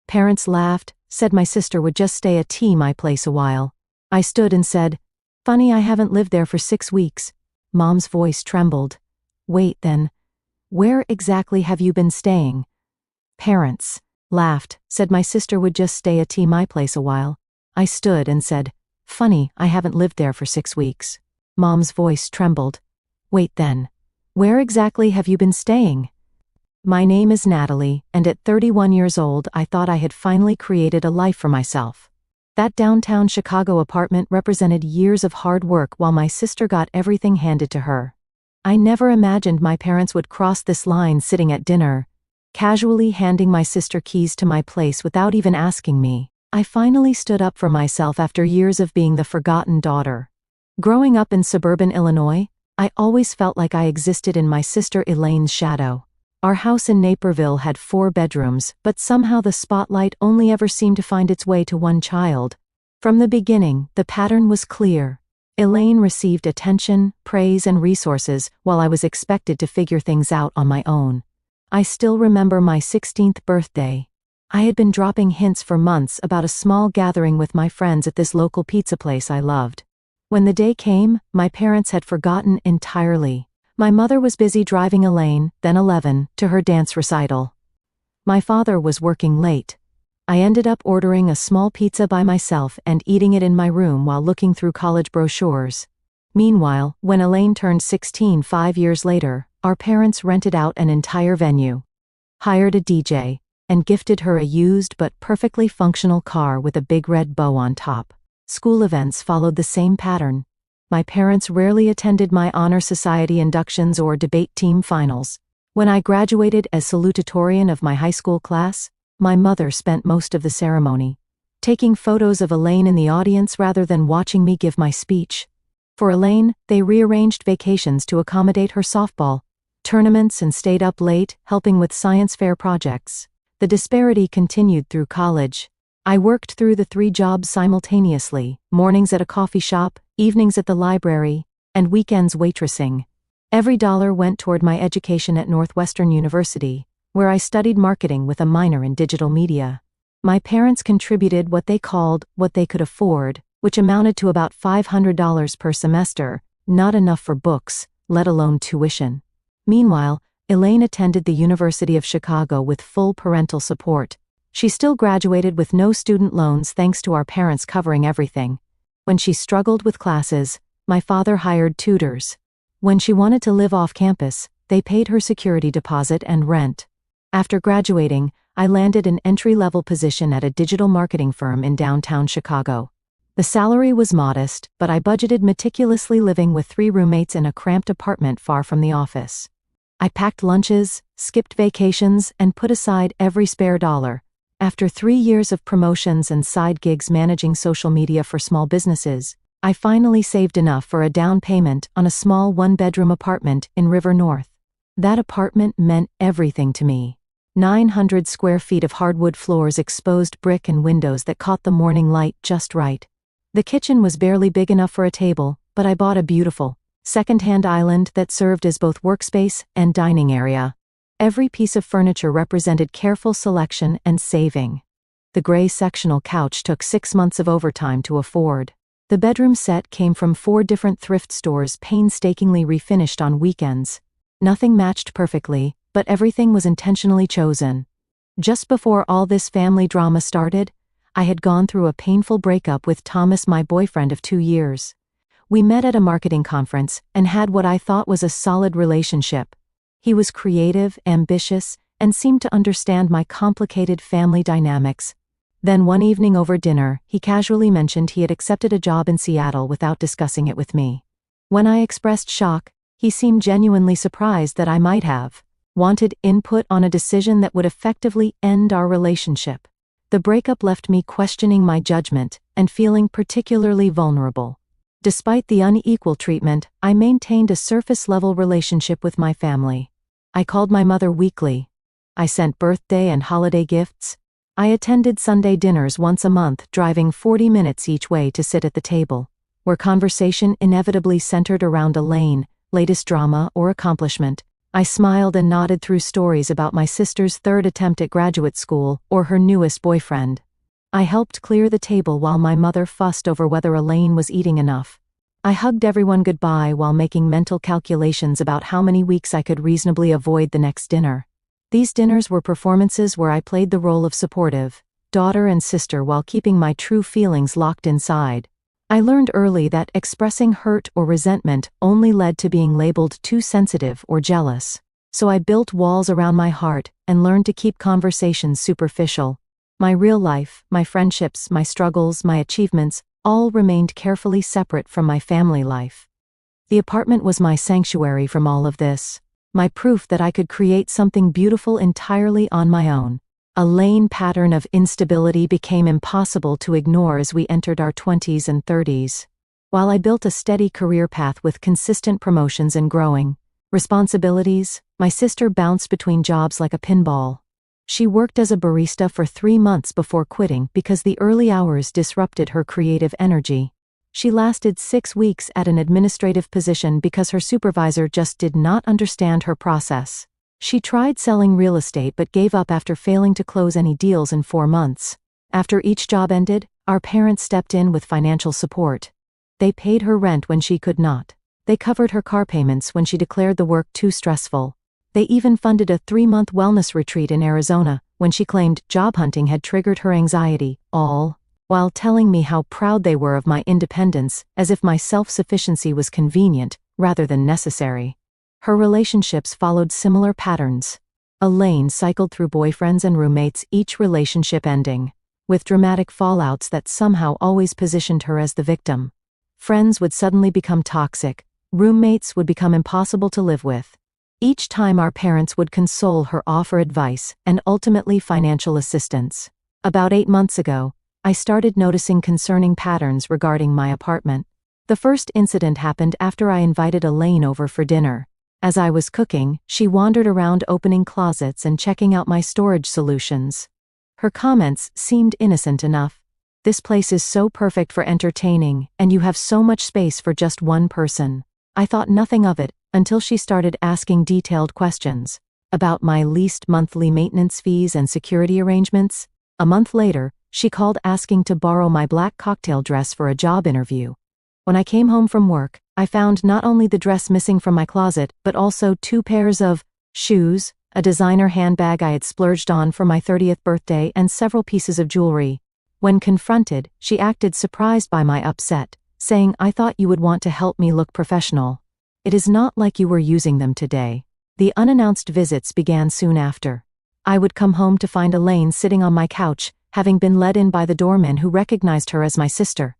Parents laughed, said my sister would just stay at my place a while. I stood and said, "Funny, I haven't lived there for 6 weeks." Mom's voice trembled. "Wait, then. Where exactly have you been staying?" Parents laughed, said my sister would just stay at my place a while. I stood and said, "Funny, I haven't lived there for 6 weeks." Mom's voice trembled. "Wait, then. Where exactly have you been staying?" My name is Natalie, and at 31 years old I thought I had finally created a life for myself. That downtown Chicago apartment represented years of hard work while my sister got everything handed to her. I never imagined my parents would cross this line sitting at dinner, casually handing my sister keys to my place without even asking me. I finally stood up for myself after years of being the forgotten daughter. Growing up in suburban Illinois, I always felt like I existed in my sister Elaine's shadow. Our house in Naperville had 4 bedrooms, but somehow the spotlight only ever seemed to find its way to one child. From the beginning, the pattern was clear. Elaine received attention, praise, and resources, while I was expected to figure things out on my own. I still remember my 16th birthday. I had been dropping hints for months about a small gathering with my friends at this local pizza place I loved. When the day came, my parents had forgotten entirely. My mother was busy driving Elaine, then 11, to her dance recital. My father was working late. I ended up ordering a small pizza by myself and eating it in my room while looking through college brochures. Meanwhile, when Elaine turned 16 5 years later, our parents rented out an entire venue, hired a DJ, and gifted her a used but perfectly functional car with a big red bow on top. School events followed the same pattern. My parents rarely attended my honor society inductions or debate team finals. When I graduated as salutatorian of my high school class, my mother spent most of the ceremony taking photos of Elaine in the audience rather than watching me give my speech. For Elaine, they rearranged vacations to accommodate her softball tournaments and stayed up late, helping with science fair projects. The disparity continued through college. I worked through the 3 jobs simultaneously, mornings at a coffee shop, evenings at the library, and weekends waitressing. Every dollar went toward my education at Northwestern University, where I studied marketing with a minor in digital media. My parents contributed what they called what they could afford, which amounted to about $500 per semester, not enough for books, let alone tuition. Meanwhile, Elaine attended the University of Chicago with full parental support. She still graduated with no student loans thanks to our parents covering everything. When she struggled with classes, my father hired tutors. When she wanted to live off campus, they paid her security deposit and rent. After graduating, I landed an entry-level position at a digital marketing firm in downtown Chicago. The salary was modest, but I budgeted meticulously, living with 3 roommates in a cramped apartment far from the office. I packed lunches, skipped vacations, and put aside every spare dollar. After 3 years of promotions and side gigs managing social media for small businesses, I finally saved enough for a down payment on a small 1-bedroom apartment in River North. That apartment meant everything to me. 900 square feet of hardwood floors, exposed brick, and windows that caught the morning light just right. The kitchen was barely big enough for a table, but I bought a beautiful, second-hand island that served as both workspace and dining area. Every piece of furniture represented careful selection and saving. The gray sectional couch took 6 months of overtime to afford. The bedroom set came from 4 different thrift stores, painstakingly refinished on weekends. Nothing matched perfectly, but everything was intentionally chosen. Just before all this family drama started, I had gone through a painful breakup with Thomas, my boyfriend of 2 years. We met at a marketing conference and had what I thought was a solid relationship. He was creative, ambitious, and seemed to understand my complicated family dynamics. Then one evening over dinner, he casually mentioned he had accepted a job in Seattle without discussing it with me. When I expressed shock, he seemed genuinely surprised that I might have wanted input on a decision that would effectively end our relationship. The breakup left me questioning my judgment and feeling particularly vulnerable. Despite the unequal treatment, I maintained a surface-level relationship with my family. I called my mother weekly. I sent birthday and holiday gifts. I attended Sunday dinners once a month, driving 40 minutes each way to sit at the table, where conversation inevitably centered around Elaine, latest drama, or accomplishment. I smiled and nodded through stories about my sister's third attempt at graduate school or her newest boyfriend. I helped clear the table while my mother fussed over whether Elaine was eating enough. I hugged everyone goodbye while making mental calculations about how many weeks I could reasonably avoid the next dinner. These dinners were performances where I played the role of supportive daughter and sister while keeping my true feelings locked inside. I learned early that expressing hurt or resentment only led to being labeled too sensitive or jealous. So I built walls around my heart and learned to keep conversations superficial. My real life, my friendships, my struggles, my achievements, all remained carefully separate from my family life. The apartment was my sanctuary from all of this, my proof that I could create something beautiful entirely on my own. Elaine pattern of instability became impossible to ignore as we entered our 20s and 30s. While I built a steady career path with consistent promotions and growing responsibilities, my sister bounced between jobs like a pinball. She worked as a barista for 3 months before quitting because the early hours disrupted her creative energy. She lasted 6 weeks at an administrative position because her supervisor just did not understand her process. She tried selling real estate but gave up after failing to close any deals in 4 months. After each job ended, our parents stepped in with financial support. They paid her rent when she could not. They covered her car payments when she declared the work too stressful. They even funded a 3-month wellness retreat in Arizona when she claimed job hunting had triggered her anxiety, all while telling me how proud they were of my independence, as if my self-sufficiency was convenient rather than necessary. Her relationships followed similar patterns. Elaine cycled through boyfriends and roommates, each relationship ending with dramatic fallouts that somehow always positioned her as the victim. Friends would suddenly become toxic, roommates would become impossible to live with. Each time our parents would console her, offer advice, and ultimately financial assistance. About 8 months ago, I started noticing concerning patterns regarding my apartment. The first incident happened after I invited Elaine over for dinner. As I was cooking, she wandered around opening closets and checking out my storage solutions. Her comments seemed innocent enough. "This place is so perfect for entertaining, and you have so much space for just one person." I thought nothing of it until she started asking detailed questions about my leased monthly maintenance fees and security arrangements. A month later, she called asking to borrow my black cocktail dress for a job interview. When I came home from work, I found not only the dress missing from my closet, but also 2 pairs of shoes, a designer handbag I had splurged on for my 30th birthday, and several pieces of jewelry. When confronted, she acted surprised by my upset, saying, "I thought you would want to help me look professional. It is not like you were using them today." The unannounced visits began soon after. I would come home to find Elaine sitting on my couch, having been let in by the doorman who recognized her as my sister.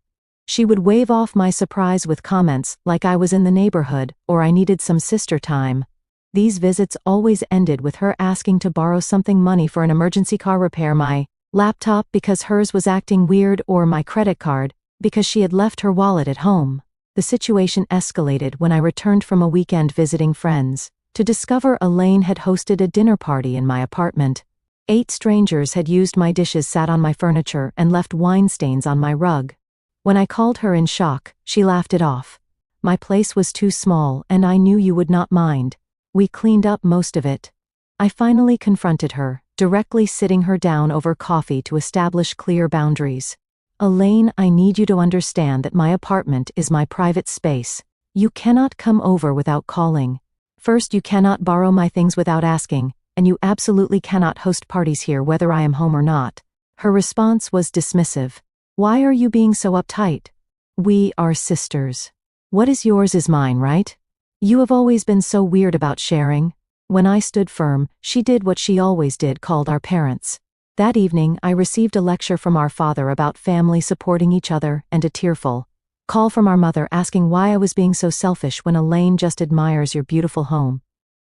She would wave off my surprise with comments like I was in the neighborhood or I needed some sister time. These visits always ended with her asking to borrow something, money for an emergency car repair, my laptop because hers was acting weird, or my credit card because she had left her wallet at home. The situation escalated when I returned from a weekend visiting friends to discover Elaine had hosted a dinner party in my apartment. 8 strangers had used my dishes, sat on my furniture, and left wine stains on my rug. When I called her in shock, she laughed it off. "My place was too small, and I knew you would not mind. We cleaned up most of it." I finally confronted her, directly sitting her down over coffee to establish clear boundaries. "Elaine, I need you to understand that my apartment is my private space. You cannot come over without calling. First, you cannot borrow my things without asking, and you absolutely cannot host parties here whether I am home or not." Her response was dismissive. "Why are you being so uptight? We are sisters. What is yours is mine, right? You have always been so weird about sharing." When I stood firm, she did what she always did, called our parents. That evening, I received a lecture from our father about family supporting each other, and a tearful call from our mother asking why I was being so selfish when Elaine just admires your beautiful home.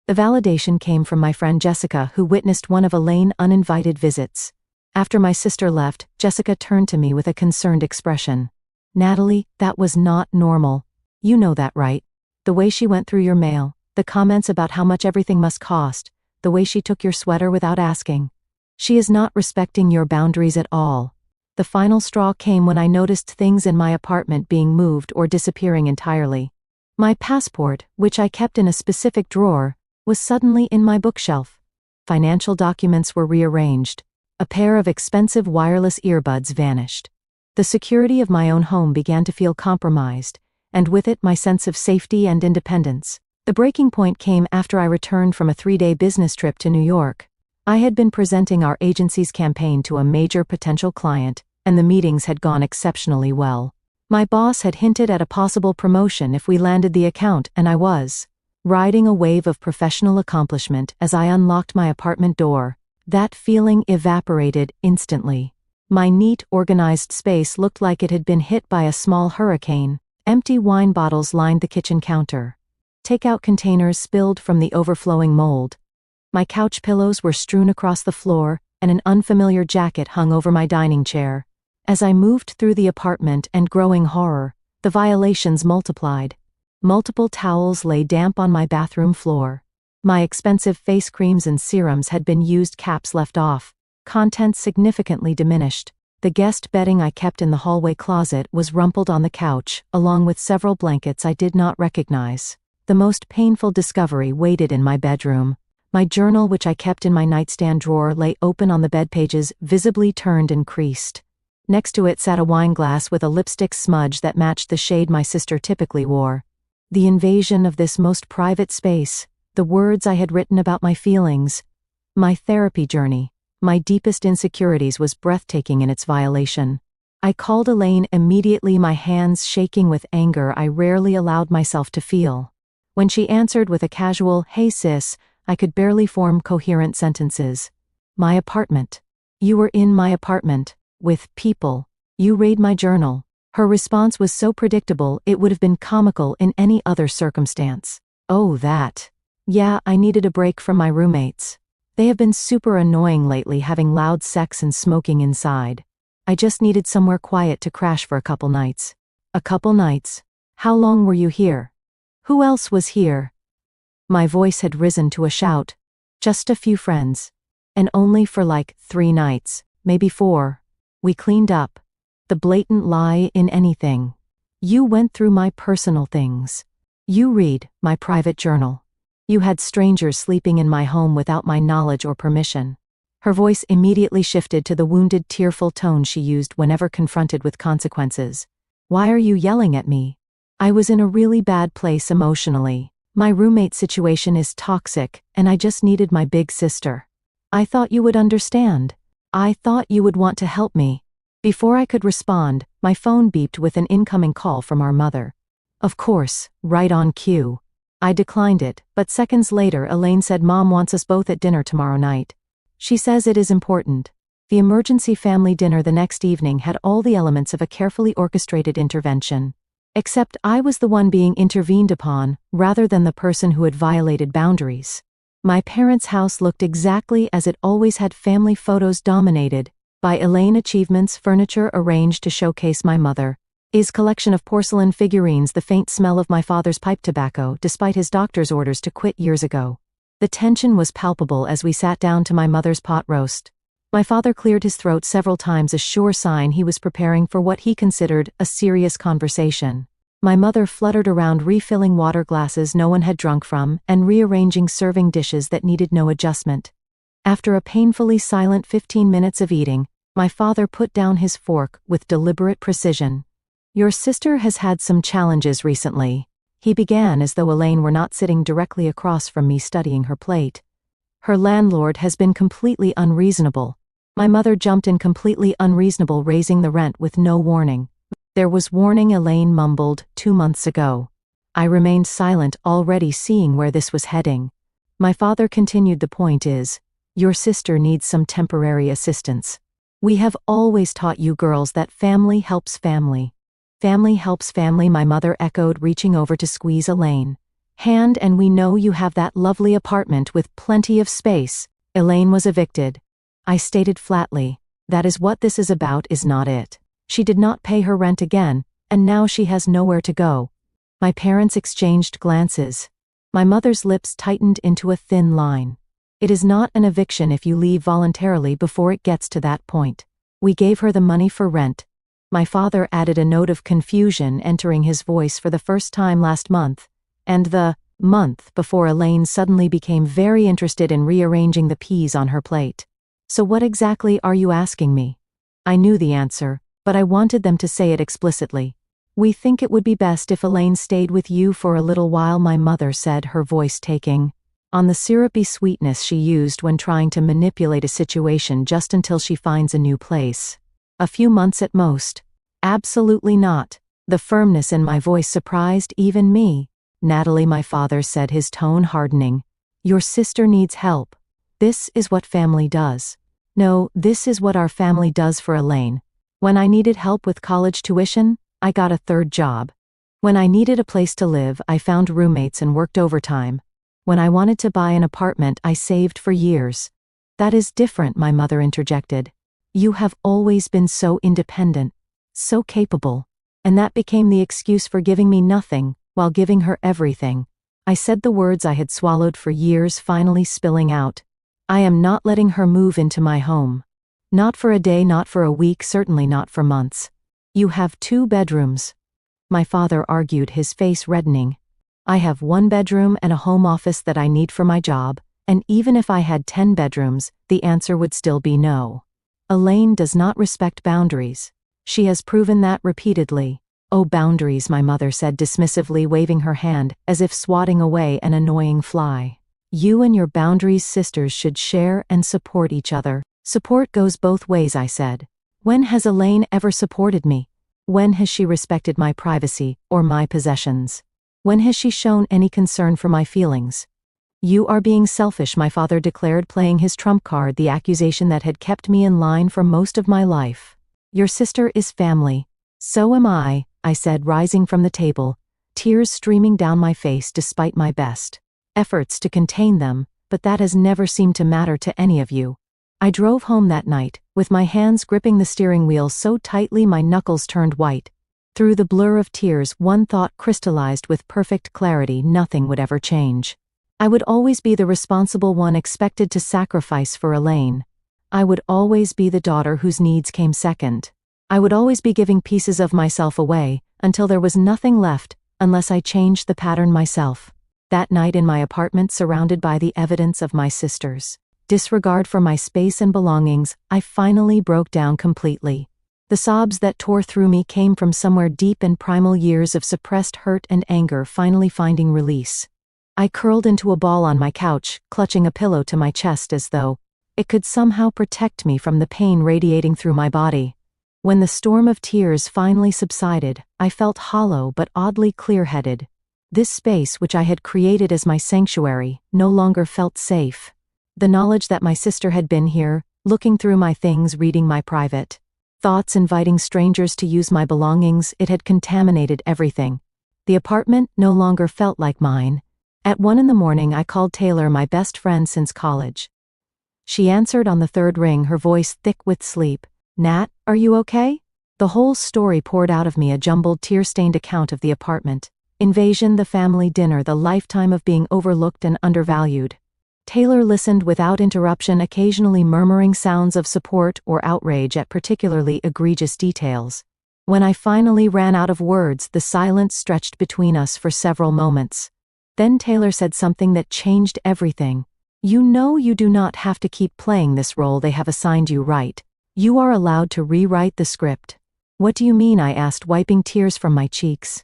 The validation came from my friend Jessica, who witnessed one of Elaine's uninvited visits. After my sister left, Jessica turned to me with a concerned expression. "Natalie, that was not normal. You know that, right? The way she went through your mail, the comments about how much everything must cost, the way she took your sweater without asking. She is not respecting your boundaries at all." The final straw came when I noticed things in my apartment being moved or disappearing entirely. My passport, which I kept in a specific drawer, was suddenly in my bookshelf. Financial documents were rearranged. A pair of expensive wireless earbuds vanished. The security of my own home began to feel compromised, and with it my sense of safety and independence. The breaking point came after I returned from a 3-day business trip to New York. I had been presenting our agency's campaign to a major potential client, and the meetings had gone exceptionally well. My boss had hinted at a possible promotion if we landed the account, and I was riding a wave of professional accomplishment as I unlocked my apartment door. That feeling evaporated instantly. My neat, organized space looked like it had been hit by a small hurricane. Empty wine bottles lined the kitchen counter. Takeout containers spilled from the overflowing mold. My couch pillows were strewn across the floor, and an unfamiliar jacket hung over my dining chair. As I moved through the apartment and growing horror, the violations multiplied. Multiple towels lay damp on my bathroom floor. My expensive face creams and serums had been used, caps left off. Contents significantly diminished. The guest bedding I kept in the hallway closet was rumpled on the couch, along with several blankets I did not recognize. The most painful discovery waited in my bedroom. My journal, which I kept in my nightstand drawer, lay open on the bed, pages visibly turned and creased. Next to it sat a wine glass with a lipstick smudge that matched the shade my sister typically wore. The invasion of this most private space, the words I had written about my feelings, my therapy journey, my deepest insecurities, was breathtaking in its violation. I called Elaine immediately, my hands shaking with anger I rarely allowed myself to feel. When she answered with a casual, "Hey sis," I could barely form coherent sentences. "My apartment. You were in my apartment, with people. You read my journal." Her response was so predictable it would have been comical in any other circumstance. "Oh, that. Yeah, I needed a break from my roommates. They have been super annoying lately, having loud sex and smoking inside. I just needed somewhere quiet to crash for a couple nights." "A couple nights? How long were you here? Who else was here?" My voice had risen to a shout. "Just a few friends. And only for like 3 nights, maybe 4. We cleaned up." The blatant lie in anything. "You went through my personal things. You read my private journal. You had strangers sleeping in my home without my knowledge or permission." Her voice immediately shifted to the wounded, tearful tone she used whenever confronted with consequences. "Why are you yelling at me? I was in a really bad place emotionally. My roommate situation is toxic, and I just needed my big sister. I thought you would understand. I thought you would want to help me." Before I could respond, my phone beeped with an incoming call from our mother. Of course, right on cue. I declined it, but seconds later Elaine said Mom wants us both at dinner tomorrow night. She says it is important. The emergency family dinner the next evening had all the elements of a carefully orchestrated intervention. Except I was the one being intervened upon, rather than the person who had violated boundaries. My parents' house looked exactly as it always had, family photos dominated by Elaine achievements, furniture arranged to showcase my mother, his collection of porcelain figurines, the faint smell of my father's pipe tobacco despite his doctor's orders to quit years ago. The tension was palpable as we sat down to my mother's pot roast. My father cleared his throat several times, a sure sign he was preparing for what he considered a serious conversation. My mother fluttered around, refilling water glasses no one had drunk from and rearranging serving dishes that needed no adjustment. After a painfully silent 15 minutes of eating, my father put down his fork with deliberate precision. "Your sister has had some challenges recently," he began, as though Elaine were not sitting directly across from me studying her plate. "Her landlord has been completely unreasonable." My mother jumped in. "Completely unreasonable, raising the rent with no warning." "There was warning," Elaine mumbled, "2 months ago." I remained silent, already seeing where this was heading. My father continued, "The point is, your sister needs some temporary assistance. We have always taught you girls that family helps family." "Family helps family," my mother echoed, reaching over to squeeze Elaine's hand. "And we know you have that lovely apartment with plenty of space." Elaine was evicted. I stated flatly, "That is what this is about, is not it? She did not pay her rent again, and now she has nowhere to go." My parents exchanged glances. My mother's lips tightened into a thin line. "It is not an eviction if you leave voluntarily before it gets to that point. We gave her the money for rent." My father added, a note of confusion entering his voice for the first time last month. "And the month before Elaine suddenly became very interested in rearranging the peas on her plate. "So what exactly are you asking me?" I knew the answer, but I wanted them to say it explicitly. "We think it would be best if Elaine stayed with you for a little while," my mother said, her voice taking on the syrupy sweetness she used when trying to manipulate a situation, "just until she finds a new place. A few months at most." "Absolutely not." The firmness in my voice surprised even me. "Natalie," my father said, his tone hardening, "your sister needs help. This is what family does." "No, this is what our family does for Elaine. When I needed help with college tuition, I got a third job. When I needed a place to live, I found roommates and worked overtime. When I wanted to buy an apartment, I saved for years." "That is different," my mother interjected. "You have always been so independent, so capable." And that became the excuse for giving me nothing, while giving her everything. I said the words I had swallowed for years finally spilling out. "I am not letting her move into my home. Not for a day, not for a week, certainly not for months. You have 2 bedrooms. My father argued, his face reddening. "I have 1 bedroom and a home office that I need for my job, and even if I had 10 bedrooms, the answer would still be no. Elaine does not respect boundaries. She has proven that repeatedly." "Oh, boundaries," my mother said dismissively, waving her hand, as if swatting away an annoying fly. "You and your boundaries sisters should share and support each other." "Support goes both ways," I said. "When has Elaine ever supported me? When has she respected my privacy, or my possessions? When has she shown any concern for my feelings?" "You are being selfish," my father declared, playing his trump card, the accusation that had kept me in line for most of my life. "Your sister is family. So am I," I said, rising from the table, tears streaming down my face despite my best efforts to contain them, "but that has never seemed to matter to any of you." I drove home that night, with my hands gripping the steering wheel so tightly my knuckles turned white. Through the blur of tears, one thought crystallized with perfect clarity: nothing would ever change. I would always be the responsible one expected to sacrifice for Elaine. I would always be the daughter whose needs came second. I would always be giving pieces of myself away, until there was nothing left, unless I changed the pattern myself. That night in my apartment, surrounded by the evidence of my sister's disregard for my space and belongings, I finally broke down completely. The sobs that tore through me came from somewhere deep in primal, years of suppressed hurt and anger finally finding release. I curled into a ball on my couch, clutching a pillow to my chest as though it could somehow protect me from the pain radiating through my body. When the storm of tears finally subsided, I felt hollow but oddly clear-headed. This space, which I had created as my sanctuary, no longer felt safe. The knowledge that my sister had been here, looking through my things, reading my private thoughts, inviting strangers to use my belongings, it had contaminated everything. The apartment no longer felt like mine. At 1 in the morning, I called Taylor, my best friend since college. She answered on the 3rd ring, her voice thick with sleep. "Nat, are you okay?" The whole story poured out of me, a jumbled, tear-stained account of the apartment invasion, the family dinner, the lifetime of being overlooked and undervalued. Taylor listened without interruption, occasionally murmuring sounds of support or outrage at particularly egregious details. When I finally ran out of words, the silence stretched between us for several moments. Then Taylor said something that changed everything. "You know you do not have to keep playing this role they have assigned you, right? You are allowed to rewrite the script." "What do you mean?" I asked, wiping tears from my cheeks.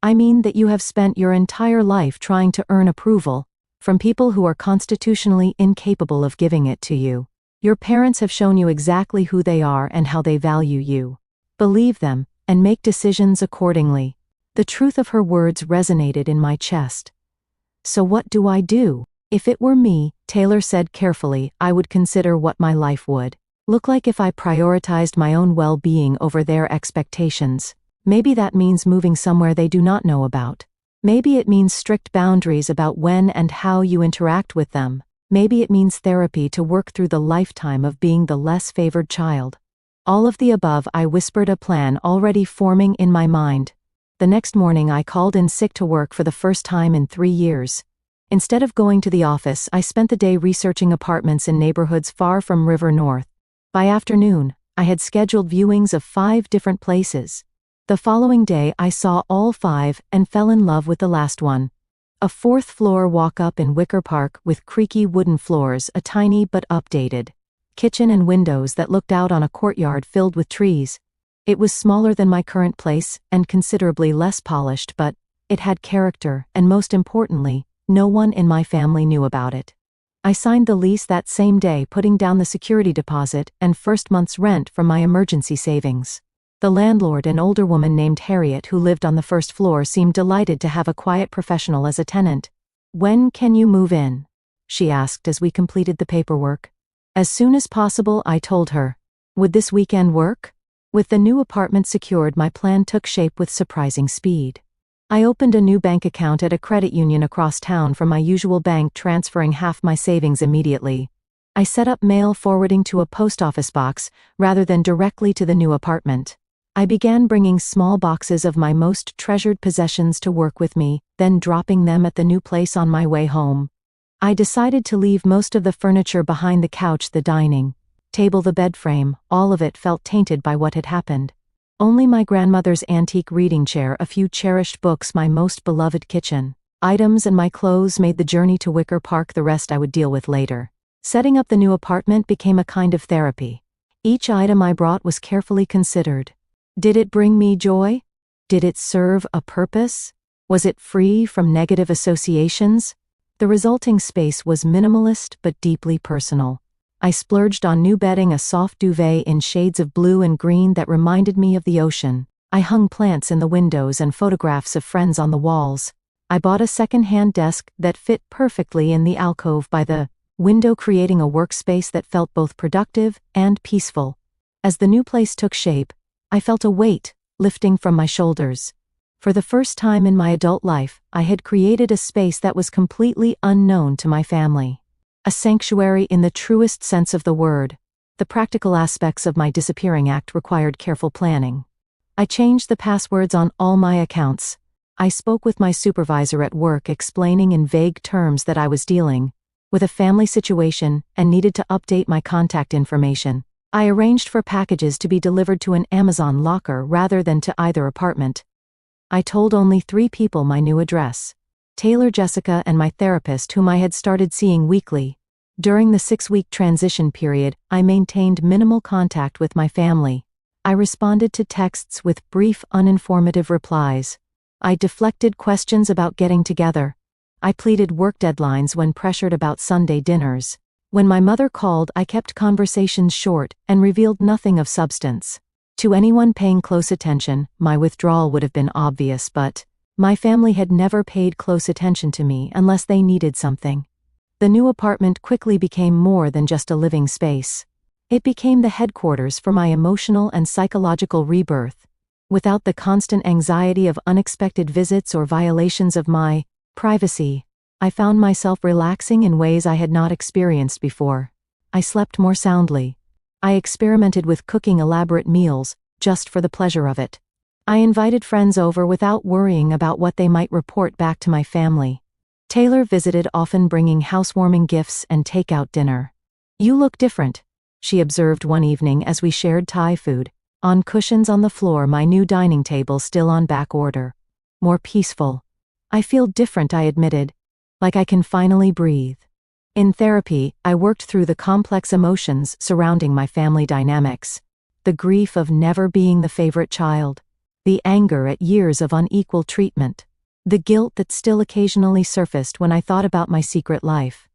"I mean that you have spent your entire life trying to earn approval from people who are constitutionally incapable of giving it to you. Your parents have shown you exactly who they are and how they value you. Believe them, and make decisions accordingly." The truth of her words resonated in my chest. "So what do I do?" "If it were me," Taylor said carefully, "I would consider what my life would look like if I prioritized my own well-being over their expectations. Maybe that means moving somewhere they do not know about. Maybe it means strict boundaries about when and how you interact with them. Maybe it means therapy to work through the lifetime of being the less favored child. All of the above," I whispered, a plan already forming in my mind. The next morning, I called in sick to work for the first time in 3 years. Instead of going to the office, I spent the day researching apartments in neighborhoods far from River North. By afternoon, I had scheduled viewings of 5 different places. The following day, I saw all 5 and fell in love with the last one. A fourth-floor walk-up in Wicker Park with creaky wooden floors, a tiny but updated kitchen and windows that looked out on a courtyard filled with trees. It was smaller than my current place and considerably less polished, but it had character, and most importantly, no one in my family knew about it. I signed the lease that same day, putting down the security deposit and first month's rent from my emergency savings. The landlord, an older woman named Harriet who lived on the first floor, seemed delighted to have a quiet professional as a tenant. "When can you move in?" she asked as we completed the paperwork. "As soon as possible," I told her. Would this weekend work? With the new apartment secured, my plan took shape with surprising speed. I opened a new bank account at a credit union across town from my usual bank, transferring half my savings immediately. I set up mail forwarding to a post office box rather than directly to the new apartment. I began bringing small boxes of my most treasured possessions to work with me, then dropping them at the new place on my way home. I decided to leave most of the furniture behind: the couch, the dining table, the bed frame. All of it felt tainted by what had happened. Only my grandmother's antique reading chair, a few cherished books, my most beloved kitchen items, and my clothes made the journey to Wicker Park. The rest I would deal with later. Setting up the new apartment became a kind of therapy. Each item I brought was carefully considered. Did it bring me joy? Did it serve a purpose? Was it free from negative associations? The resulting space was minimalist but deeply personal. I splurged on new bedding, a soft duvet in shades of blue and green that reminded me of the ocean. I hung plants in the windows and photographs of friends on the walls. I bought a second-hand desk that fit perfectly in the alcove by the window, creating a workspace that felt both productive and peaceful. As the new place took shape, I felt a weight lifting from my shoulders. For the first time in my adult life, I had created a space that was completely unknown to my family. A sanctuary in the truest sense of the word. The practical aspects of my disappearing act required careful planning. I changed the passwords on all my accounts. I spoke with my supervisor at work, explaining in vague terms that I was dealing with a family situation and needed to update my contact information. I arranged for packages to be delivered to an Amazon locker rather than to either apartment. I told only 3 people my new address: Taylor, Jessica, and my therapist, whom I had started seeing weekly. During the 6-week transition period, I maintained minimal contact with my family. I responded to texts with brief, uninformative replies. I deflected questions about getting together. I pleaded work deadlines when pressured about Sunday dinners. When my mother called, I kept conversations short and revealed nothing of substance. To anyone paying close attention, my withdrawal would have been obvious, but my family had never paid close attention to me unless they needed something. The new apartment quickly became more than just a living space. It became the headquarters for my emotional and psychological rebirth. Without the constant anxiety of unexpected visits or violations of my privacy, I found myself relaxing in ways I had not experienced before. I slept more soundly. I experimented with cooking elaborate meals, just for the pleasure of it. I invited friends over without worrying about what they might report back to my family. Taylor visited, often bringing housewarming gifts and takeout dinner. "You look different," she observed one evening as we shared Thai food. On cushions on the floor, my new dining table still on back order. "More peaceful." "I feel different," I admitted. "Like I can finally breathe." In therapy, I worked through the complex emotions surrounding my family dynamics. The grief of never being the favorite child. The anger at years of unequal treatment. The guilt that still occasionally surfaced when I thought about my secret life.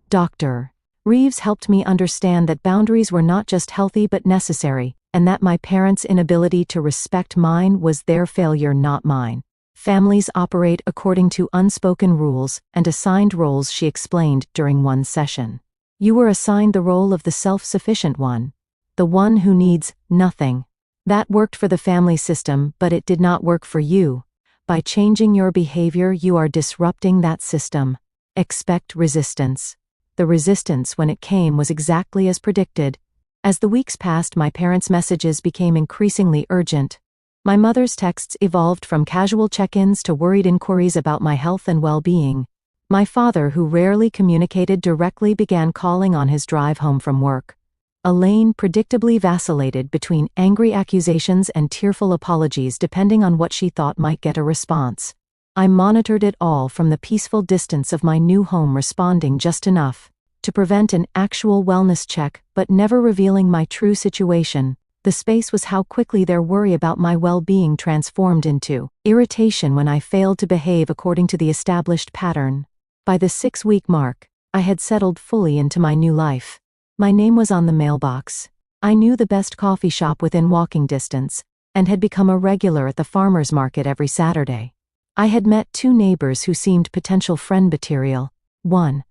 Dr. Reeves helped me understand that boundaries were not just healthy but necessary, and that my parents' inability to respect mine was their failure, not mine. Families operate according to unspoken rules and assigned roles, she explained during one session. You were assigned the role of the self-sufficient one. The one who needs nothing. That worked for the family system, but it did not work for you. By changing your behavior, you are disrupting that system. Expect resistance. The resistance, when it came, was exactly as predicted. As the weeks passed, my parents' messages became increasingly urgent. My mother's texts evolved from casual check-ins to worried inquiries about my health and well-being. My father, who rarely communicated directly, began calling on his drive home from work. Elaine predictably vacillated between angry accusations and tearful apologies, depending on what she thought might get a response. I monitored it all from the peaceful distance of my new home, responding just enough to prevent an actual wellness check but never revealing my true situation. The space was how quickly their worry about my well-being transformed into irritation when I failed to behave according to the established pattern. By the 6-week mark, I had settled fully into my new life. My name was on the mailbox. I knew the best coffee shop within walking distance, and had become a regular at the farmer's market every Saturday. I had met 2 neighbors who seemed potential friend material. One,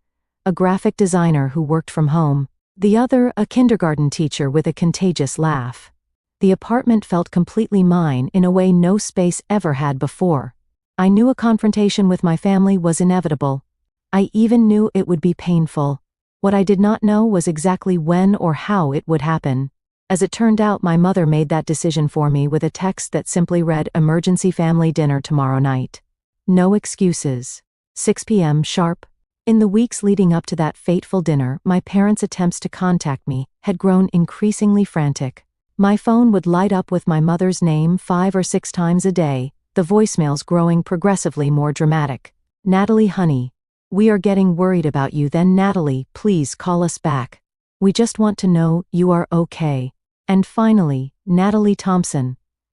a graphic designer who worked from home. The other, a kindergarten teacher with a contagious laugh. The apartment felt completely mine in a way no space ever had before. I knew a confrontation with my family was inevitable. I even knew it would be painful. What I did not know was exactly when or how it would happen. As it turned out, my mother made that decision for me with a text that simply read, "Emergency family dinner tomorrow night. No excuses. 6 p.m. sharp." In the weeks leading up to that fateful dinner, my parents' attempts to contact me had grown increasingly frantic. My phone would light up with my mother's name 5 or 6 times a day, the voicemails growing progressively more dramatic. "Natalie, honey. We are getting worried about you. Then Natalie, please call us back. We just want to know you are okay." And finally, "Natalie Thompson.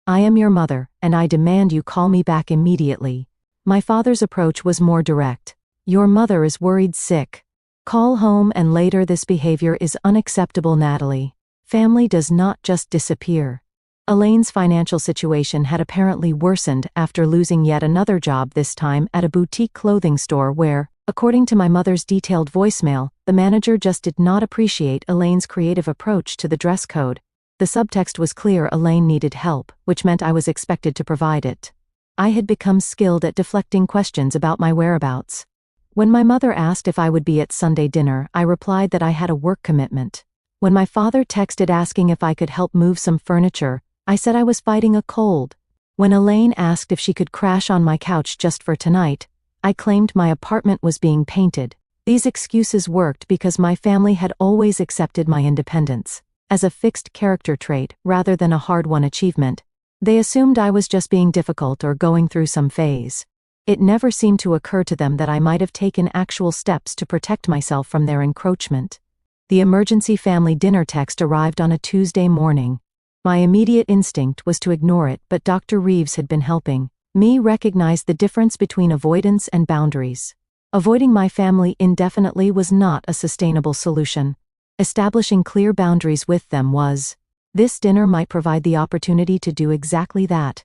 I am your mother, and I demand you call me back immediately." My father's approach was more direct. "Your mother is worried sick. Call home," and later, "This behavior is unacceptable, Natalie. Family does not just disappear." Elaine's financial situation had apparently worsened after losing yet another job, this time at a boutique clothing store where, according to my mother's detailed voicemail, the manager just did not appreciate Elaine's creative approach to the dress code. The subtext was clear: Elaine needed help, which meant I was expected to provide it. I had become skilled at deflecting questions about my whereabouts. When my mother asked if I would be at Sunday dinner, I replied that I had a work commitment. When my father texted asking if I could help move some furniture, I said I was fighting a cold. When Elaine asked if she could crash on my couch just for tonight, I claimed my apartment was being painted. These excuses worked because my family had always accepted my independence as a fixed character trait rather than a hard-won achievement. They assumed I was just being difficult or going through some phase. It never seemed to occur to them that I might have taken actual steps to protect myself from their encroachment. The emergency family dinner text arrived on a Tuesday morning. My immediate instinct was to ignore it, but Dr. Reeves had been helping me recognize the difference between avoidance and boundaries. Avoiding my family indefinitely was not a sustainable solution. Establishing clear boundaries with them was. This dinner might provide the opportunity to do exactly that.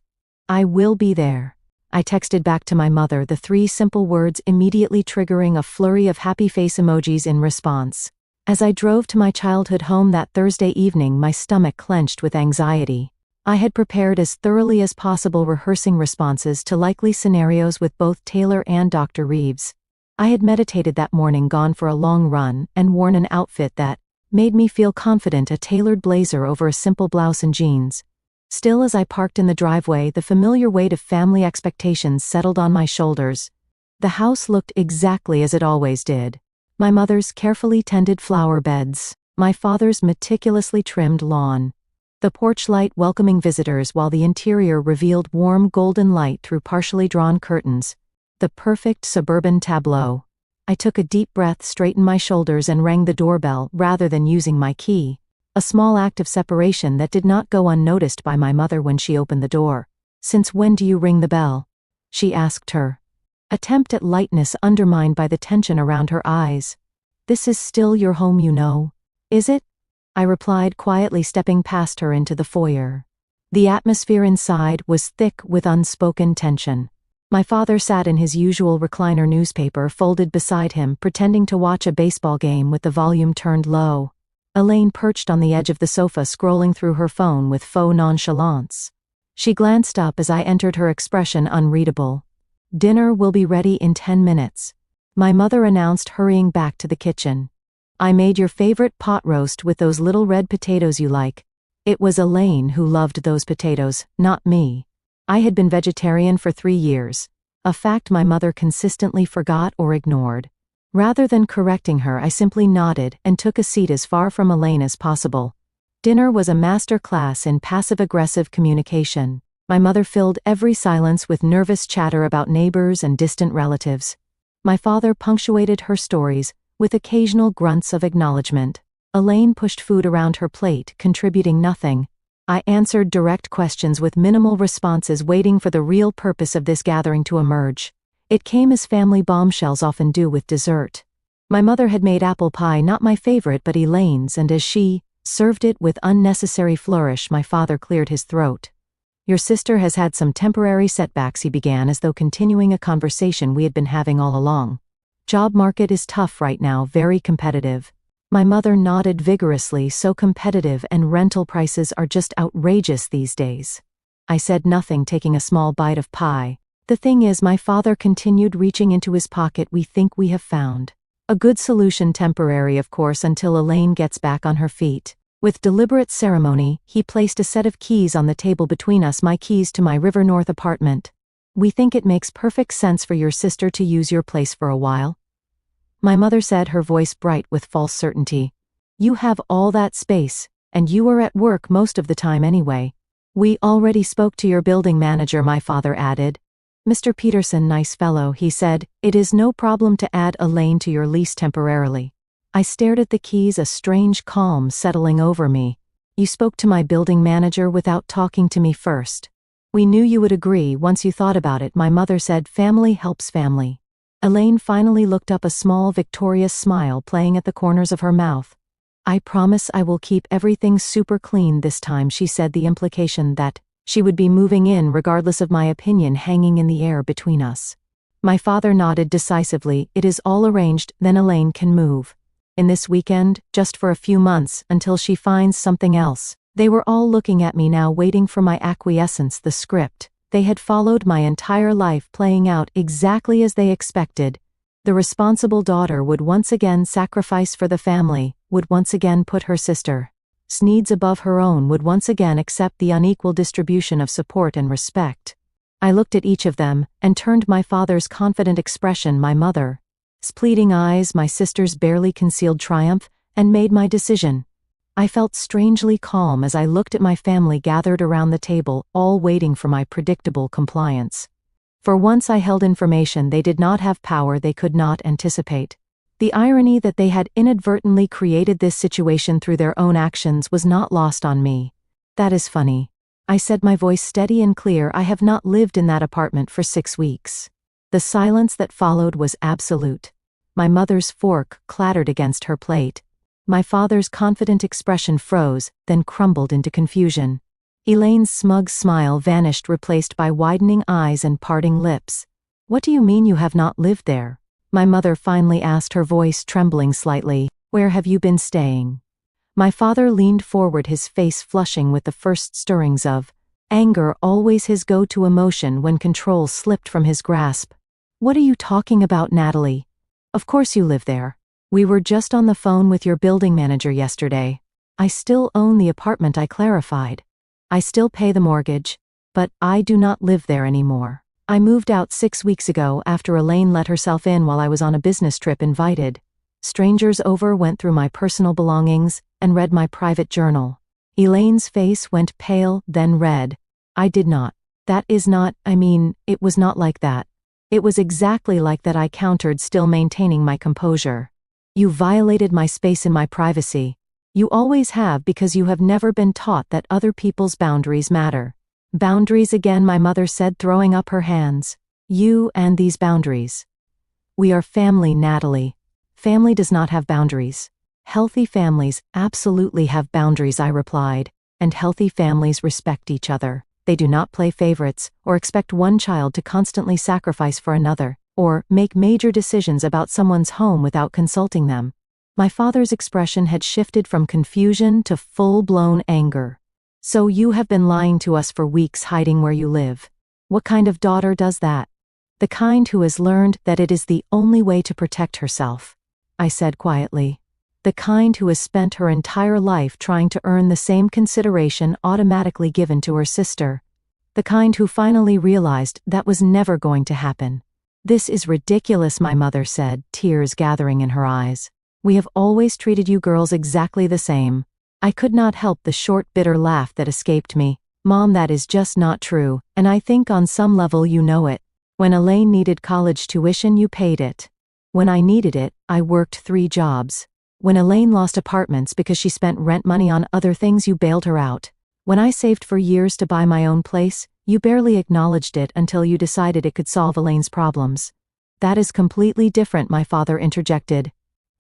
"I will be there," I texted back to my mother, the 3 simple words immediately triggering a flurry of happy face emojis in response. As I drove to my childhood home that Thursday evening, my stomach clenched with anxiety. I had prepared as thoroughly as possible, rehearsing responses to likely scenarios with both Taylor and Dr. Reeves. I had meditated that morning, gone for a long run, and worn an outfit that made me feel confident, a tailored blazer over a simple blouse and jeans. Still, as I parked in the driveway, the familiar weight of family expectations settled on my shoulders. The house looked exactly as it always did. My mother's carefully tended flower beds, my father's meticulously trimmed lawn. The porch light welcoming visitors while the interior revealed warm golden light through partially drawn curtains. The perfect suburban tableau. I took a deep breath, straightened my shoulders, and rang the doorbell rather than using my key. A small act of separation that did not go unnoticed by my mother when she opened the door. "Since when do you ring the bell?" she asked, her attempt at lightness undermined by the tension around her eyes. "This is still your home, you know. Is it?" I replied, quietly stepping past her into the foyer. The atmosphere inside was thick with unspoken tension. My father sat in his usual recliner, newspaper folded beside him, pretending to watch a baseball game with the volume turned low. Elaine perched on the edge of the sofa, scrolling through her phone with faux nonchalance. She glanced up as I entered, her expression unreadable. "Dinner will be ready in 10 minutes. My mother announced, hurrying back to the kitchen. "I made your favorite pot roast with those little red potatoes you like." It was Elaine who loved those potatoes, not me. I had been vegetarian for 3 years, a fact my mother consistently forgot or ignored. Rather than correcting her, I simply nodded and took a seat as far from Elaine as possible. Dinner was a master class in passive-aggressive communication. My mother filled every silence with nervous chatter about neighbors and distant relatives. My father punctuated her stories with occasional grunts of acknowledgement. Elaine pushed food around her plate, contributing nothing. I answered direct questions with minimal responses, waiting for the real purpose of this gathering to emerge. It came as family bombshells often do with dessert. My mother had made apple pie, not my favorite but Elaine's, and as she served it with unnecessary flourish, my father cleared his throat. "Your sister has had some temporary setbacks," he began, as though continuing a conversation we had been having all along. "Job market is tough right now, very competitive." My mother nodded vigorously. "So competitive, and rental prices are just outrageous these days." I said nothing, taking a small bite of pie. "The thing is," my father continued, reaching into his pocket, "we think we have found a good solution, temporary of course, until Elaine gets back on her feet." With deliberate ceremony, he placed a set of keys on the table between us, my keys to my River North apartment. "We think it makes perfect sense for your sister to use your place for a while," my mother said, her voice bright with false certainty. "You have all that space, and you are at work most of the time anyway." "We already spoke to your building manager," my father added. "Mr. Peterson, nice fellow," he said. "It is no problem to add Elaine to your lease temporarily." I stared at the keys, a strange calm settling over me. "You spoke to my building manager without talking to me first." "We knew you would agree once you thought about it," my mother said. "Family helps family." Elaine finally looked up, a small, victorious smile playing at the corners of her mouth. "I promise I will keep everything super clean this time," she said, the implication that she would be moving in regardless of my opinion hanging in the air between us. My father nodded decisively. "It is all arranged, then Elaine can move in this weekend, just for a few months, until she finds something else." They were all looking at me now, waiting for my acquiescence. The script they had followed my entire life playing out exactly as they expected. The responsible daughter would once again sacrifice for the family, would once again put her sister's needs above her own, would once again accept the unequal distribution of support and respect. I looked at each of them, and turned my father's confident expression, my mother's pleading eyes, my sister's barely concealed triumph, and made my decision. I felt strangely calm as I looked at my family gathered around the table, all waiting for my predictable compliance. For once I held information they did not have, power they could not anticipate. The irony that they had inadvertently created this situation through their own actions was not lost on me. "That is funny," I said, my voice steady and clear. "I have not lived in that apartment for 6 weeks." The silence that followed was absolute. My mother's fork clattered against her plate. My father's confident expression froze, then crumbled into confusion. Elaine's smug smile vanished, replaced by widening eyes and parting lips. "What do you mean you have not lived there?" my mother finally asked, her voice trembling slightly. "Where have you been staying?" My father leaned forward, his face flushing with the first stirrings of anger, always his go-to emotion when control slipped from his grasp. "What are you talking about, Natalie? Of course you live there. We were just on the phone with your building manager yesterday." "I still own the apartment," I clarified. "I still pay the mortgage, but I do not live there anymore. I moved out 6 weeks ago after Elaine let herself in while I was on a business trip, invited strangers over, went through my personal belongings, and read my private journal." Elaine's face went pale, then red. "I did not. That is not, it was not like that." "It was exactly like that," I countered, still maintaining my composure. "You violated my space and my privacy. You always have, because you have never been taught that other people's boundaries matter." "Boundaries again," my mother said, throwing up her hands. "You and these boundaries." "We are family, Natalie. Family does not have boundaries." "Healthy families absolutely have boundaries," I replied, "and healthy families respect each other. They do not play favorites, or expect one child to constantly sacrifice for another, or make major decisions about someone's home without consulting them." My father's expression had shifted from confusion to full-blown anger. "So you have been lying to us for weeks, hiding where you live. What kind of daughter does that?" "The kind who has learned that it is the only way to protect herself," I said quietly. "The kind who has spent her entire life trying to earn the same consideration automatically given to her sister. The kind who finally realized that was never going to happen." "This is ridiculous," my mother said, tears gathering in her eyes. "We have always treated you girls exactly the same." I could not help the short, bitter laugh that escaped me. Mom, that is just not true, and I think on some level you know it. When Elaine needed college tuition, you paid it. When I needed it, I worked 3 jobs. When Elaine lost apartments because she spent rent money on other things, you bailed her out. When I saved for years to buy my own place, you barely acknowledged it until you decided it could solve Elaine's problems. That is completely different, my father interjected.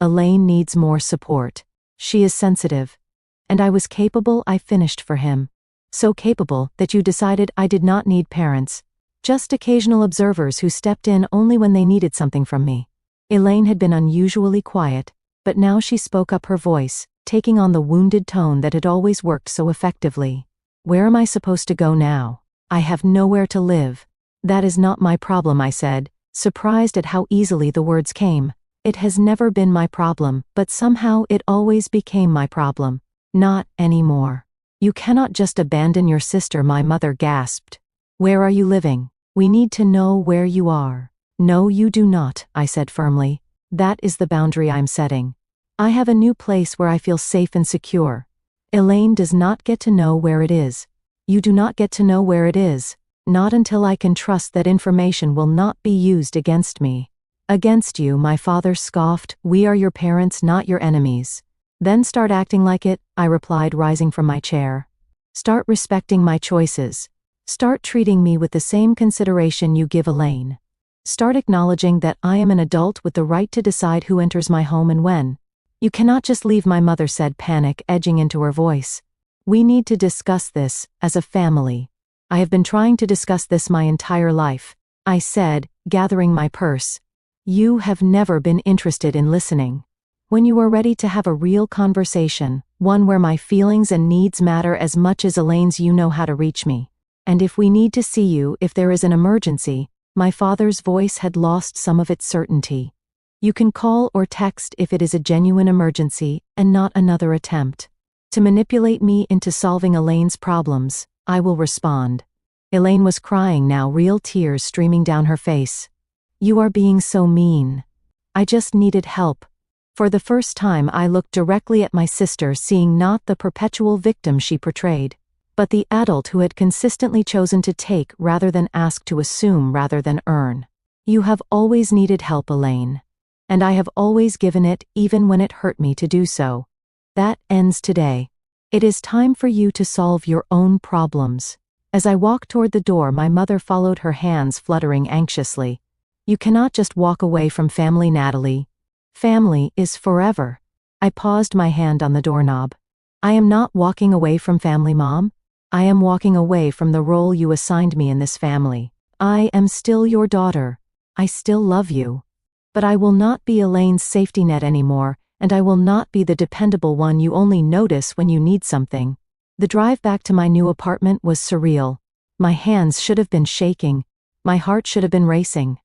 Elaine needs more support. She is sensitive. And I was capable, I finished for him. So capable that you decided I did not need parents. Just occasional observers who stepped in only when they needed something from me. Elaine had been unusually quiet, but now she spoke up, her voice taking on the wounded tone that had always worked so effectively. Where am I supposed to go now? I have nowhere to live. That is not my problem, I said, surprised at how easily the words came. It has never been my problem, but somehow it always became my problem. Not anymore. You cannot just abandon your sister, my mother gasped. Where are you living? We need to know where you are. No, you do not, I said firmly. That is the boundary I'm setting. I have a new place where I feel safe and secure. Elaine does not get to know where it is. You do not get to know where it is. Not until I can trust that information will not be used against me. Against you, my father scoffed. We are your parents, not your enemies. Then start acting like it, I replied, rising from my chair. Start respecting my choices. Start treating me with the same consideration you give Elaine. Start acknowledging that I am an adult with the right to decide who enters my home and when. You cannot just leave, my mother said, panic edging into her voice. We need to discuss this, as a family. I have been trying to discuss this my entire life, I said, gathering my purse. You have never been interested in listening. When you are ready to have a real conversation, one where my feelings and needs matter as much as Elaine's, you know how to reach me. And if we need to see you if there is an emergency, my father's voice had lost some of its certainty. You can call or text if it is a genuine emergency and not another attempt to manipulate me into solving Elaine's problems. I will respond. Elaine was crying now, real tears streaming down her face. You are being so mean. I just needed help. For the first time I looked directly at my sister, seeing not the perpetual victim she portrayed, but the adult who had consistently chosen to take rather than ask, to assume rather than earn. You have always needed help, Elaine. And I have always given it, even when it hurt me to do so. That ends today. It is time for you to solve your own problems. As I walked toward the door, my mother followed, her hands fluttering anxiously. You cannot just walk away from family, Natalie. Family is forever. I paused, my hand on the doorknob. I am not walking away from family, Mom. I am walking away from the role you assigned me in this family. I am still your daughter. I still love you. But I will not be Elaine's safety net anymore, and I will not be the dependable one you only notice when you need something. The drive back to my new apartment was surreal. My hands should have been shaking. My heart should have been racing.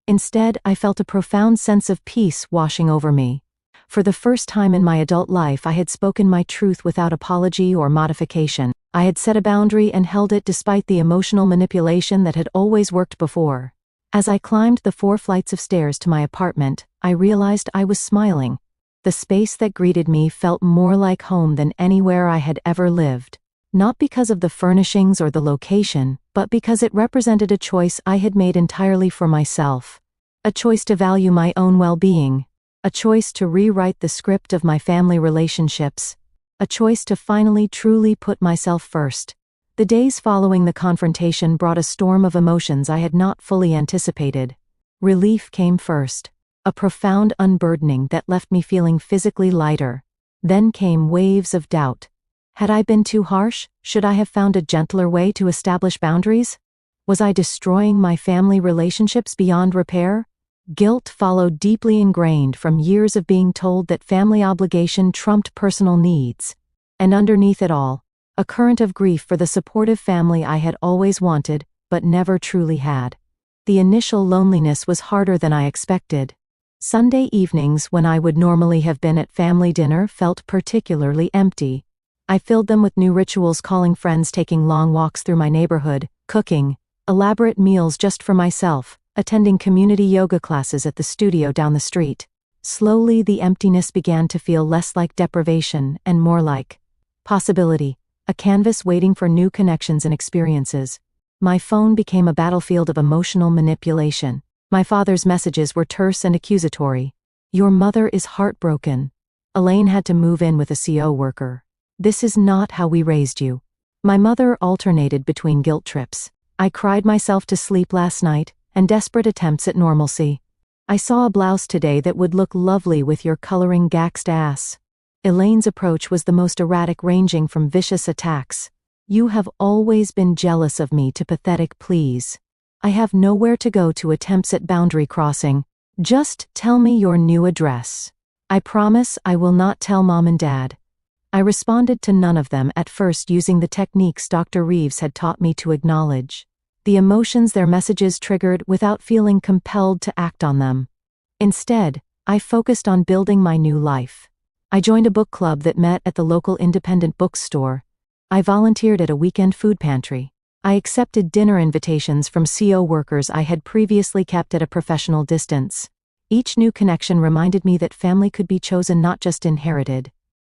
Instead, I felt a profound sense of peace washing over me. For the first time in my adult life, I had spoken my truth without apology or modification. I had set a boundary and held it despite the emotional manipulation that had always worked before. As I climbed the 4 flights of stairs to my apartment, I realized I was smiling. The space that greeted me felt more like home than anywhere I had ever lived. Not because of the furnishings or the location, but because it represented a choice I had made entirely for myself. A choice to value my own well-being. A choice to rewrite the script of my family relationships. A choice to finally truly put myself first. The days following the confrontation brought a storm of emotions I had not fully anticipated. Relief came first. A profound unburdening that left me feeling physically lighter. Then came waves of doubt. Had I been too harsh? Should I have found a gentler way to establish boundaries? Was I destroying my family relationships beyond repair? Guilt followed, deeply ingrained from years of being told that family obligation trumped personal needs. And underneath it all, a current of grief for the supportive family I had always wanted, but never truly had. The initial loneliness was harder than I expected. Sunday evenings, when I would normally have been at family dinner, felt particularly empty. I filled them with new rituals, calling friends, taking long walks through my neighborhood, cooking elaborate meals just for myself, attending community yoga classes at the studio down the street. Slowly, the emptiness began to feel less like deprivation and more like possibility. a canvas waiting for new connections and experiences. My phone became a battlefield of emotional manipulation. My father's messages were terse and accusatory. Your mother is heartbroken. Elaine had to move in with a CO worker. This is not how we raised you. My mother alternated between guilt trips. I cried myself to sleep last night, and desperate attempts at normalcy. I saw a blouse today that would look lovely with your coloring gaxed ass. Elaine's approach was the most erratic, ranging from vicious attacks. You have always been jealous of me to pathetic pleas. I have nowhere to go to attempts at boundary crossing. Just tell me your new address. I promise I will not tell Mom and Dad. I responded to none of them at first using the techniques Dr. Reeves had taught me to acknowledge the emotions their messages triggered without feeling compelled to act on them. Instead, I focused on building my new life. I joined a book club that met at the local independent bookstore. I volunteered at a weekend food pantry. I accepted dinner invitations from CO workers I had previously kept at a professional distance. Each new connection reminded me that family could be chosen, not just inherited.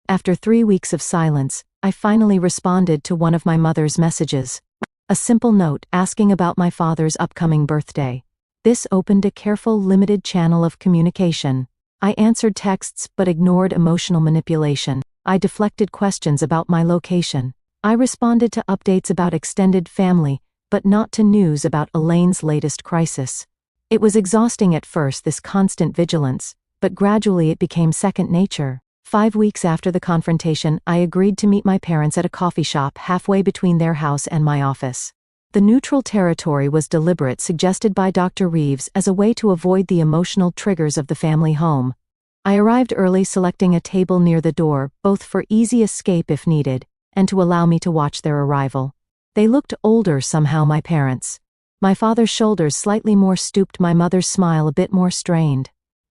After 3 weeks of silence, I finally responded to one of my mother's messages. A simple note asking about my father's upcoming birthday. This opened a careful, limited channel of communication. I answered texts but ignored emotional manipulation. I deflected questions about my location. I responded to updates about extended family, but not to news about Elaine's latest crisis. It was exhausting at first, this constant vigilance, but gradually it became second nature. 5 weeks after the confrontation, I agreed to meet my parents at a coffee shop halfway between their house and my office. The neutral territory was deliberate, suggested by Dr. Reeves as a way to avoid the emotional triggers of the family home. I arrived early, selecting a table near the door, both for easy escape if needed, and to allow me to watch their arrival. They looked older somehow, my parents. My father's shoulders slightly more stooped, my mother's smile a bit more strained.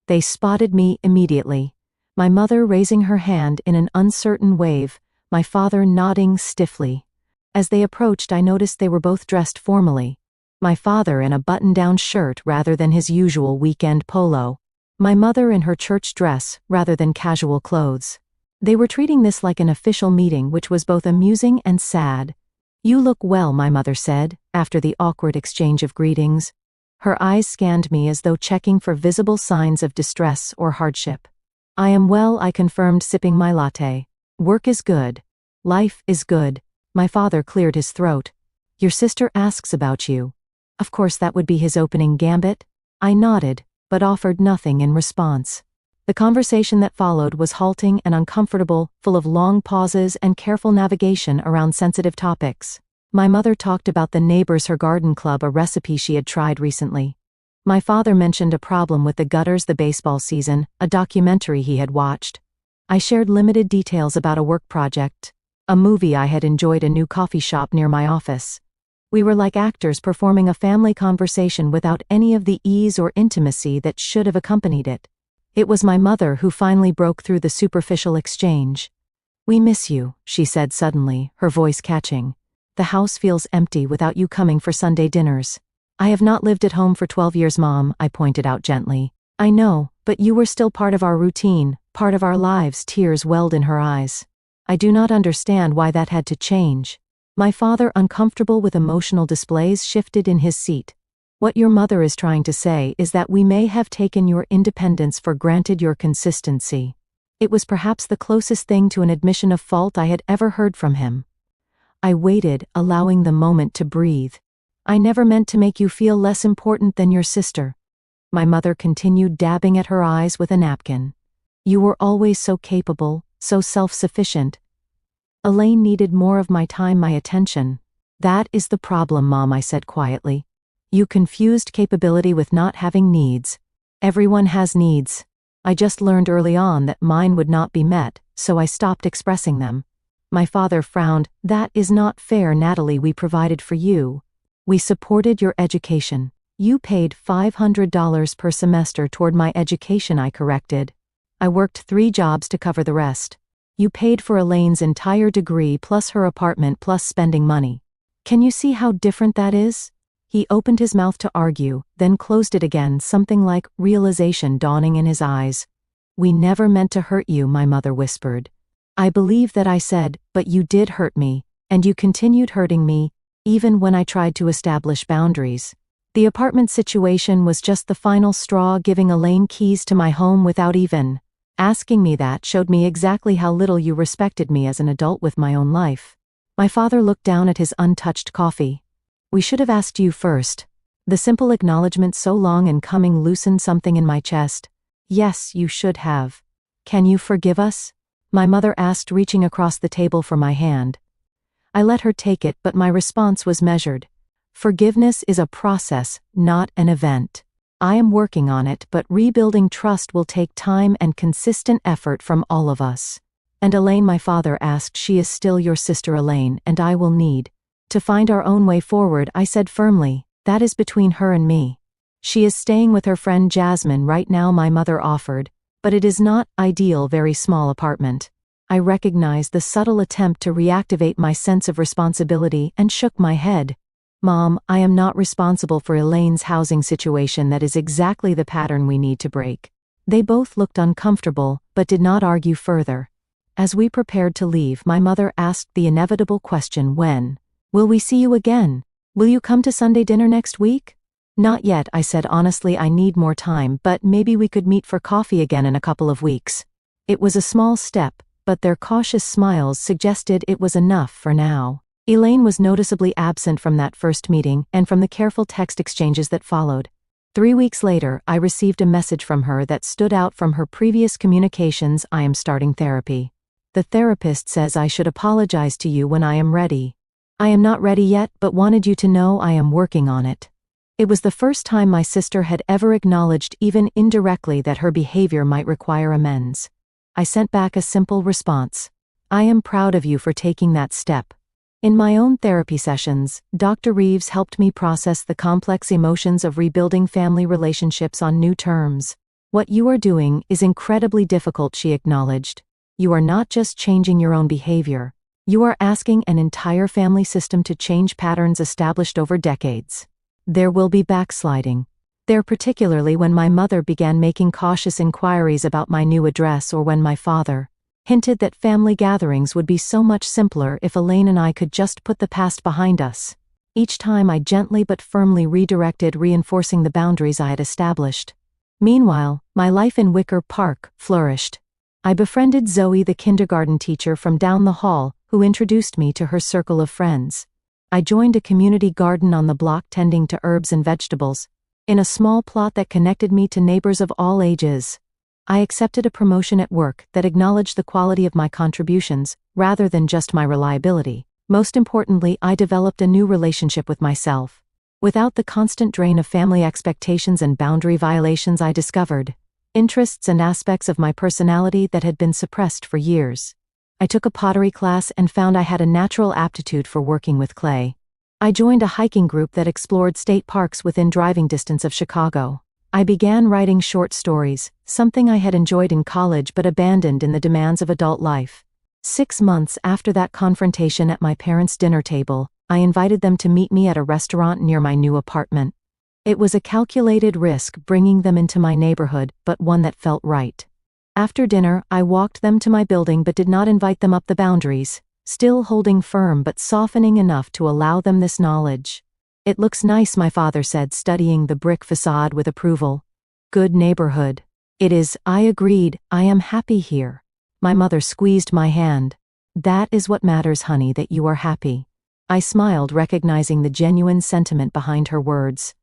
They spotted me immediately. My mother raising her hand in an uncertain wave, my father nodding stiffly. As they approached, I noticed they were both dressed formally. My father in a button-down shirt rather than his usual weekend polo. My mother in her church dress rather than casual clothes. They were treating this like an official meeting, which was both amusing and sad. You look well, my mother said, after the awkward exchange of greetings. Her eyes scanned me as though checking for visible signs of distress or hardship. I am well, I confirmed, sipping my latte. Work is good. Life is good. My father cleared his throat. Your sister asks about you. Of course, that would be his opening gambit. I nodded, but offered nothing in response. The conversation that followed was halting and uncomfortable, full of long pauses and careful navigation around sensitive topics. My mother talked about the neighbors, her garden club, a recipe she had tried recently. My father mentioned a problem with the gutters, the baseball season, a documentary he had watched. I shared limited details about a work project, a movie I had enjoyed, a new coffee shop near my office. We were like actors performing a family conversation without any of the ease or intimacy that should have accompanied it. It was my mother who finally broke through the superficial exchange. We miss you, she said suddenly, her voice catching. The house feels empty without you coming for Sunday dinners. I have not lived at home for 12 years, Mom, I pointed out gently. I know, but you were still part of our routine, part of our lives. Tears welled in her eyes. I do not understand why that had to change. My father, uncomfortable with emotional displays, shifted in his seat. What your mother is trying to say is that we may have taken your independence for granted, your consistency. It was perhaps the closest thing to an admission of fault I had ever heard from him. I waited, allowing the moment to breathe. I never meant to make you feel less important than your sister. My mother continued, dabbing at her eyes with a napkin. You were always so capable, so self-sufficient. Elaine needed more of my time, my attention. That is the problem, Mom, I said quietly. You confused capability with not having needs. Everyone has needs. I just learned early on that mine would not be met, so I stopped expressing them. My father frowned. That is not fair, Natalie. We provided for you. We supported your education. You paid $500 per semester toward my education, I corrected. I worked 3 jobs to cover the rest. You paid for Elaine's entire degree plus her apartment plus spending money. Can you see how different that is? He opened his mouth to argue, then closed it again, something like realization dawning in his eyes. We never meant to hurt you, my mother whispered. I believe that I said, but you did hurt me, and you continued hurting me, even when I tried to establish boundaries. The apartment situation was just the final straw, giving Elaine keys to my home without even asking me. That showed me exactly how little you respected me as an adult with my own life. My father looked down at his untouched coffee. We should have asked you first. The simple acknowledgement so long in coming loosened something in my chest. Yes, you should have. Can you forgive us? My mother asked, reaching across the table for my hand. I let her take it, but my response was measured. Forgiveness is a process, not an event. I am working on it, but rebuilding trust will take time and consistent effort from all of us. And Elaine, my father asked, she is still your sister Elaine, and I will need to find our own way forward, I said firmly. That is between her and me. She is staying with her friend Jasmine right now, my mother offered, but it is not ideal, very small apartment. I recognized the subtle attempt to reactivate my sense of responsibility and shook my head. Mom, I am not responsible for Elaine's housing situation. That is exactly the pattern we need to break. They both looked uncomfortable, but did not argue further. As we prepared to leave, my mother asked the inevitable question, when will we see you again? Will you come to Sunday dinner next week? Not yet, I said honestly. I need more time, but maybe we could meet for coffee again in a couple of weeks. It was a small step, but their cautious smiles suggested it was enough for now. Elaine was noticeably absent from that first meeting and from the careful text exchanges that followed. 3 weeks later, I received a message from her that stood out from her previous communications. I am starting therapy. The therapist says I should apologize to you when I am ready. I am not ready yet, but wanted you to know I am working on it. It was the first time my sister had ever acknowledged, even indirectly, that her behavior might require amends. I sent back a simple response. I am proud of you for taking that step. In my own therapy sessions, Dr. Reeves helped me process the complex emotions of rebuilding family relationships on new terms. What you are doing is incredibly difficult, she acknowledged. You are not just changing your own behavior. You are asking an entire family system to change patterns established over decades. There will be backsliding. There, particularly when my mother began making cautious inquiries about my new address, or when my father hinted that family gatherings would be so much simpler if Elaine and I could just put the past behind us. Each time I gently but firmly redirected, reinforcing the boundaries I had established. Meanwhile, my life in Wicker Park flourished. I befriended Zoe, the kindergarten teacher from down the hall, who introduced me to her circle of friends. I joined a community garden on the block, tending to herbs and vegetables, in a small plot that connected me to neighbors of all ages. I accepted a promotion at work that acknowledged the quality of my contributions, rather than just my reliability. Most importantly, I developed a new relationship with myself. Without the constant drain of family expectations and boundary violations, I discovered interests and aspects of my personality that had been suppressed for years. I took a pottery class and found I had a natural aptitude for working with clay. I joined a hiking group that explored state parks within driving distance of Chicago. I began writing short stories, something I had enjoyed in college but abandoned in the demands of adult life. 6 months after that confrontation at my parents' dinner table, I invited them to meet me at a restaurant near my new apartment. It was a calculated risk bringing them into my neighborhood, but one that felt right. After dinner, I walked them to my building but did not invite them up the boundaries, still holding firm but softening enough to allow them this knowledge. It looks nice, my father said, studying the brick facade with approval. Good neighborhood. It is, I agreed. I am happy here. My mother squeezed my hand. That is what matters, honey, that you are happy. I smiled, recognizing the genuine sentiment behind her words.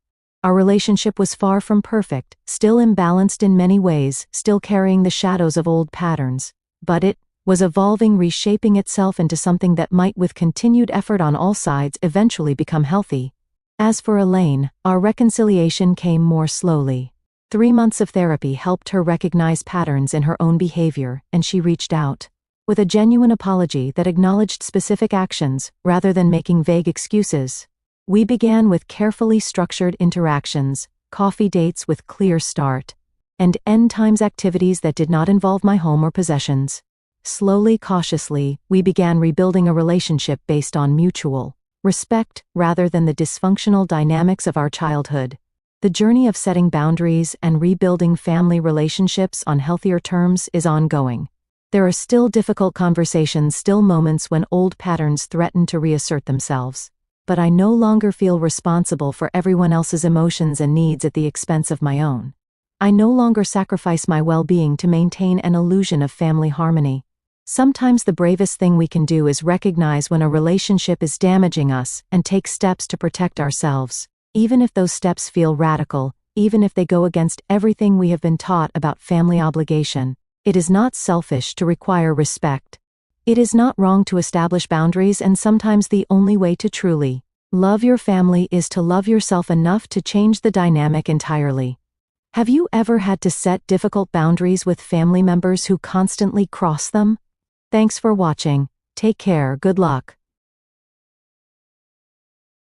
Our relationship was far from perfect, still imbalanced in many ways, still carrying the shadows of old patterns. But it was evolving, reshaping itself into something that might, with continued effort on all sides, eventually become healthy. As for Elaine, our reconciliation came more slowly. 3 months of therapy helped her recognize patterns in her own behavior, and she reached out with a genuine apology that acknowledged specific actions, rather than making vague excuses. We began with carefully structured interactions, coffee dates with clear start, and end times activities that did not involve my home or possessions. Slowly, cautiously, we began rebuilding a relationship based on mutual respect, rather than the dysfunctional dynamics of our childhood. The journey of setting boundaries and rebuilding family relationships on healthier terms is ongoing. There are still difficult conversations, still moments when old patterns threaten to reassert themselves. But I no longer feel responsible for everyone else's emotions and needs at the expense of my own. I no longer sacrifice my well-being to maintain an illusion of family harmony. Sometimes the bravest thing we can do is recognize when a relationship is damaging us and take steps to protect ourselves, even if those steps feel radical, even if they go against everything we have been taught about family obligation. It is not selfish to require respect. It is not wrong to establish boundaries, and sometimes the only way to truly love your family is to love yourself enough to change the dynamic entirely. Have you ever had to set difficult boundaries with family members who constantly cross them? Thanks for watching. Take care. Good luck.